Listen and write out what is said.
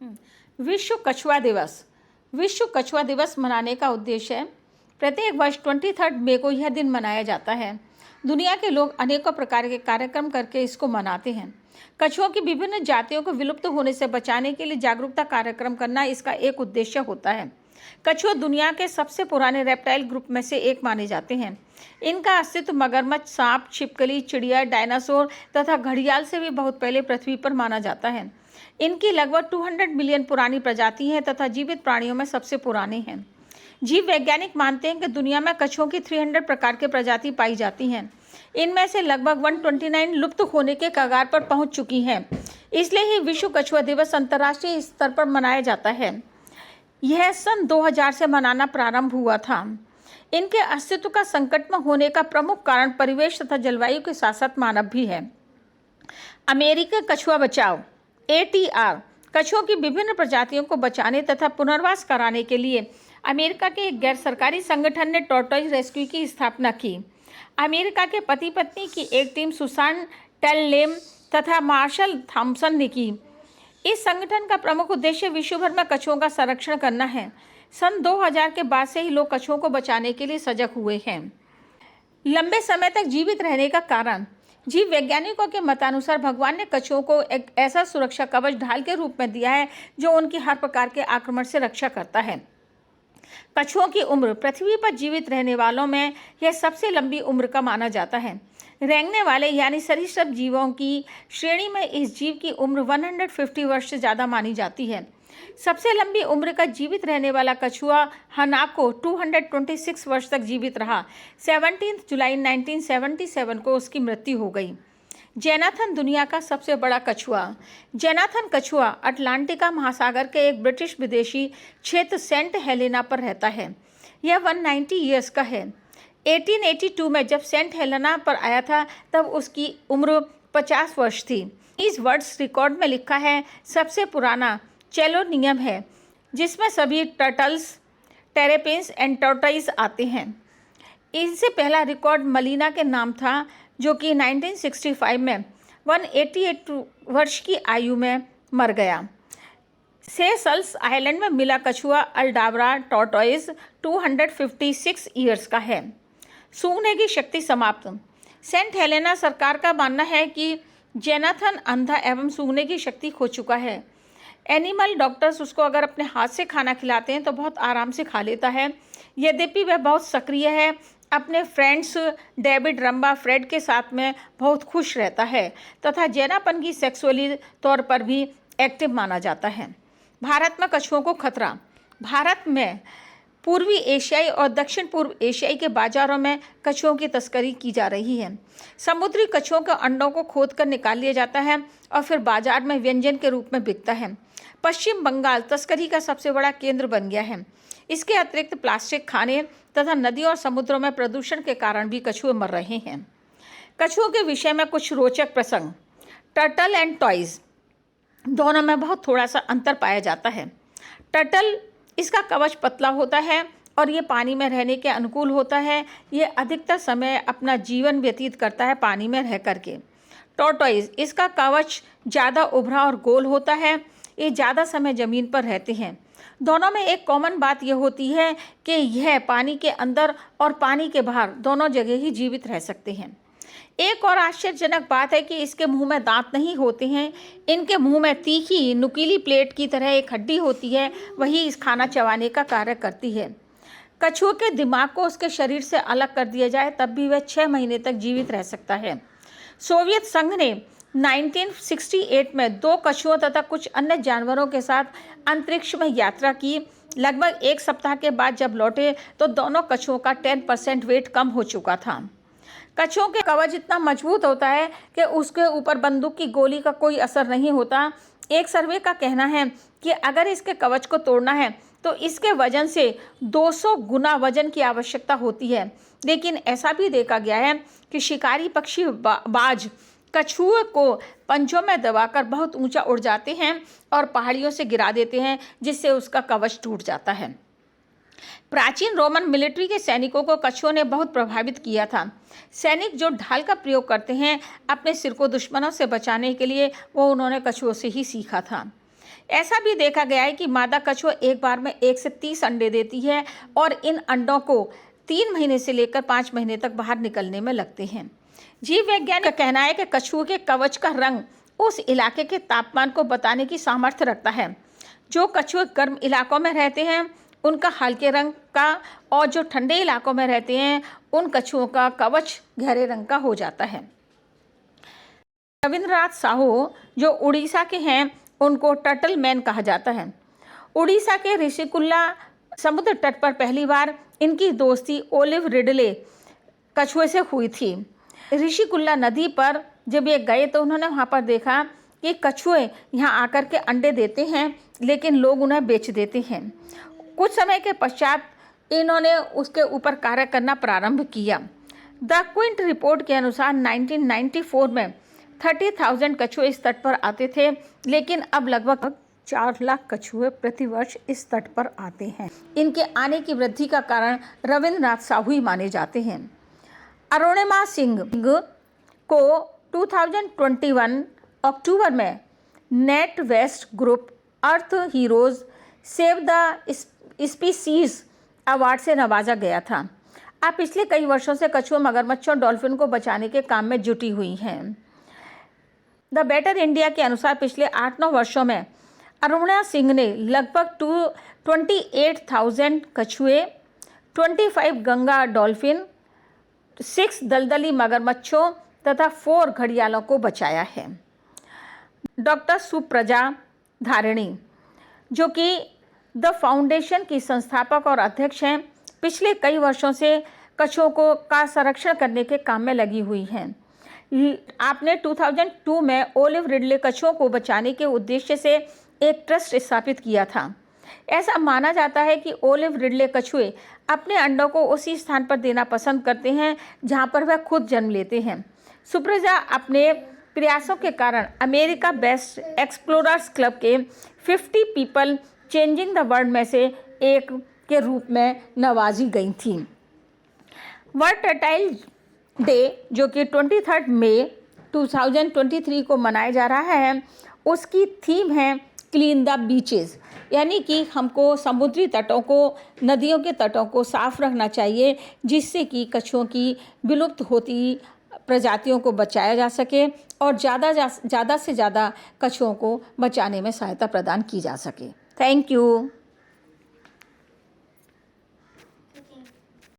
विश्व कछुआ दिवस। विश्व कछुआ दिवस मनाने का उद्देश्य है, प्रत्येक वर्ष 23 मई को यह दिन मनाया जाता है। दुनिया के लोग अनेकों प्रकार के कार्यक्रम करके इसको मनाते हैं। कछुओं की विभिन्न जातियों को विलुप्त होने से बचाने के लिए जागरूकता कार्यक्रम करना इसका एक उद्देश्य होता है। कछुआ दुनिया के सबसे पुराने रेप्टाइल ग्रुप में से एक माने जाते हैं। इनका अस्तित्व मगरमच्छ, सांप, छिपकली, चिड़िया, डायनासोर तथा घड़ियाल से भी बहुत पहले पृथ्वी पर माना जाता है। इनकी लगभग 200 मिलियन पुरानी प्रजाति है तथा जीवित प्राणियों में सबसे पुराने हैं। जीव वैज्ञानिक मानते हैं कि दुनिया में कछुओं की 300 प्रकार के प्रजाति पाई जाती हैं। इनमें से लगभग 129 लुप्त होने के कगार पर पहुंच चुकी हैं। इसलिए ही विश्व कछुआ दिवस अंतर्राष्ट्रीय स्तर पर मनाया जाता है। यह सन 2000 से मनाना प्रारंभ हुआ था। इनके अस्तित्व का संकट में होने का प्रमुख कारण परिवेश तथा जलवायु के साथ साथ मानव भी है। अमेरिकी कछुआ बचाओ ATR कछुओं की विभिन्न प्रजातियों को बचाने तथा पुनर्वास कराने के लिए अमेरिका के एक गैर सरकारी संगठन ने टॉर्टोइज रेस्क्यू की स्थापना की। अमेरिका के पति पत्नी की एक टीम सुसान टेललेम तथा मार्शल थॉम्सन ने की। इस संगठन का प्रमुख उद्देश्य विश्व भर में कछुओं का संरक्षण करना है। सन 2000 के बाद से ही लोग कछुओं को बचाने के लिए सजग हुए हैं। लंबे समय तक जीवित रहने का कारण। जीव वैज्ञानिकों के मतानुसार भगवान ने कछुओं को एक ऐसा सुरक्षा कवच ढाल के रूप में दिया है जो उनकी हर प्रकार के आक्रमण से रक्षा करता है। कछुओं की उम्र पृथ्वी पर जीवित रहने वालों में यह सबसे लंबी उम्र का माना जाता है। रेंगने वाले यानी सरीसृप जीवों की श्रेणी में इस जीव की उम्र 150 वर्ष से ज़्यादा मानी जाती है। सबसे लंबी उम्र का जीवित रहने वाला कछुआ हनाको 226 वर्ष तक जीवित रहा। 17 जुलाई 1977 को उसकी मृत्यु हो गई। जेनाथन दुनिया का सबसे बड़ा कछुआ। जेनाथन कछुआ अटलांटिका महासागर के एक ब्रिटिश विदेशी क्षेत्र सेंट हेलेना पर रहता है। यह 190 ईयर्स का है। 1882 में जब सेंट हेलेना पर आया था तब उसकी उम्र 50 वर्ष थी। इस वर्ड्स रिकॉर्ड में लिखा है सबसे पुराना चेलोनियम है जिसमें सभी टर्टल्स, टेरेपिन्स एंड टॉर्टोइज आते हैं। इनसे पहला रिकॉर्ड मलीना के नाम था जो कि 1965 में 188 वर्ष की आयु में मर गया। सेशल्स आइलैंड में मिला कछुआ अल्डाब्रा टॉर्टोइज 256 ईयर्स का है। सूंघने की शक्ति समाप्त। सेंट हेलेना सरकार का मानना है कि जेनाथन अंधा एवं सूंघने की शक्ति खो चुका है। एनिमल डॉक्टर्स उसको अगर अपने हाथ से खाना खिलाते हैं तो बहुत आराम से खा लेता है। यद्यपि वह बहुत सक्रिय है, अपने फ्रेंड्स डेविड रंबा फ्रेड के साथ में बहुत खुश रहता है तथा जेनापन की सेक्सुअली तौर पर भी एक्टिव माना जाता है। भारत में कछुओं को खतरा। भारत में पूर्वी एशियाई और दक्षिण पूर्व एशियाई के बाजारों में कछुओं की तस्करी की जा रही है। समुद्री कछुओं के अंडों को खोदकर निकाल लिया जाता है और फिर बाजार में व्यंजन के रूप में बिकता है। पश्चिम बंगाल तस्करी का सबसे बड़ा केंद्र बन गया है। इसके अतिरिक्त प्लास्टिक खाने तथा नदियों और समुद्रों में प्रदूषण के कारण भी कछुए मर रहे हैं। कछुओं के विषय में कुछ रोचक प्रसंग। टर्टल एंड टॉयज दोनों में बहुत थोड़ा सा अंतर पाया जाता है। टर्टल इसका कवच पतला होता है और ये पानी में रहने के अनुकूल होता है। ये अधिकतर समय अपना जीवन व्यतीत करता है पानी में रह करके। टॉर्टोइज इसका कवच ज़्यादा उभरा और गोल होता है। ये ज़्यादा समय ज़मीन पर रहते हैं। दोनों में एक कॉमन बात यह होती है कि यह पानी के अंदर और पानी के बाहर दोनों जगह ही जीवित रह सकते हैं। एक और आश्चर्यजनक बात है कि इसके मुंह में दांत नहीं होते हैं। इनके मुंह में तीखी नुकीली प्लेट की तरह एक हड्डी होती है, वही इस खाना चबाने का कार्य करती है। कछुए के दिमाग को उसके शरीर से अलग कर दिया जाए तब भी वह 6 महीने तक जीवित रह सकता है। सोवियत संघ ने 1968 में 2 कछुओं तथा कुछ अन्य जानवरों के साथ अंतरिक्ष में यात्रा की। लगभग एक सप्ताह के बाद जब लौटे तो दोनों कछुओं का 10% वेट कम हो चुका था। कछुओं के कवच इतना मजबूत होता है कि उसके ऊपर बंदूक की गोली का कोई असर नहीं होता। एक सर्वे का कहना है कि अगर इसके कवच को तोड़ना है तो इसके वजन से 200 गुना वजन की आवश्यकता होती है। लेकिन ऐसा भी देखा गया है कि शिकारी पक्षी बाज कछुए को पंजों में दबाकर बहुत ऊंचा उड़ जाते हैं और पहाड़ियों से गिरा देते हैं, जिससे उसका कवच टूट जाता है। प्राचीन रोमन मिलिट्री के सैनिकों को कछुओं ने बहुत प्रभावित किया था। सैनिक जो ढाल का प्रयोग करते हैं अपने सिर को दुश्मनों से बचाने के लिए, वो उन्होंने कछुओं से ही सीखा था। ऐसा भी देखा गया है कि मादा कछुआ एक बार में 1 से 30 अंडे देती है और इन अंडों को 3 महीने से लेकर 5 महीने तक बाहर निकलने में लगते हैं। जीव वैज्ञानिक का कहना है कि कछुए के कवच का रंग उस इलाके के तापमान को बताने की सामर्थ्य रखता है। जो कछुए गर्म इलाकों में रहते हैं उनका हल्के रंग का, और जो ठंडे इलाकों में रहते हैं उन कछुओं का कवच गहरे रंग का हो जाता है। रविंद्रनाथ साहू जो उड़ीसा के हैं उनको टर्टल मैन कहा जाता है। उड़ीसा के ऋषिकुल्ला समुद्र तट पर पहली बार इनकी दोस्ती ओलिव रिडले कछुए से हुई थी। ऋषिकुल्ला नदी पर जब ये गए तो उन्होंने वहाँ पर देखा कि कछुए यहाँ आकर के अंडे देते हैं लेकिन लोग उन्हें बेच देते हैं। कुछ समय के पश्चात इन्होंने उसके ऊपर कार्य करना प्रारंभ किया। द क्विंट रिपोर्ट के अनुसार 1994 में 30,000 कछुए इस तट पर आते थे, लेकिन अब लगभग 4 लाख कछुए प्रतिवर्ष इस तट पर आते हैं। इनके आने की वृद्धि का कारण रविंद्रनाथ साहू ही माने जाते हैं। अरुणिमा सिंह को 2021 अक्टूबर में NatWest Group Earth Heroes Save the Species Award से नवाजा गया था। अब पिछले कई वर्षों से कछुए, मगरमच्छों, डॉल्फिन को बचाने के काम में जुटी हुई हैं। द बेटर इंडिया के अनुसार पिछले 8-9 वर्षों में अरुणा सिंह ने लगभग 28,000 कछुए, 25 गंगा डॉल्फिन, 6 दलदली मगरमच्छों तथा 4 घड़ियालों को बचाया है। डॉक्टर सुप्रजा धारिणी जो कि द फाउंडेशन की संस्थापक और अध्यक्ष हैं, पिछले कई वर्षों से कछुओं को का संरक्षण करने के काम में लगी हुई हैं। आपने 2002 में ओलिव रिडले कछुओं को बचाने के उद्देश्य से एक ट्रस्ट स्थापित किया था। ऐसा माना जाता है कि ओलिव रिडले कछुए अपने अंडों को उसी स्थान पर देना पसंद करते हैं जहां पर वह खुद जन्म लेते हैं। सुप्रजा अपने प्रयासों के कारण अमेरिका बेस्ट एक्सप्लोरर्स क्लब के 50 पीपल चेंजिंग द वर्ल्ड में से एक के रूप में नवाजी गई थी। वर्ल्ड टर्टाइल डे जो कि 23 मई 2023 को मनाया जा रहा है, उसकी थीम है क्लीन द बीचेस, यानी कि हमको समुद्री तटों को, नदियों के तटों को साफ रखना चाहिए जिससे कि कछुओं की विलुप्त होती प्रजातियों को बचाया जा सके और ज़्यादा से ज़्यादा कछुओं को बचाने में सहायता प्रदान की जा सके। Thank you.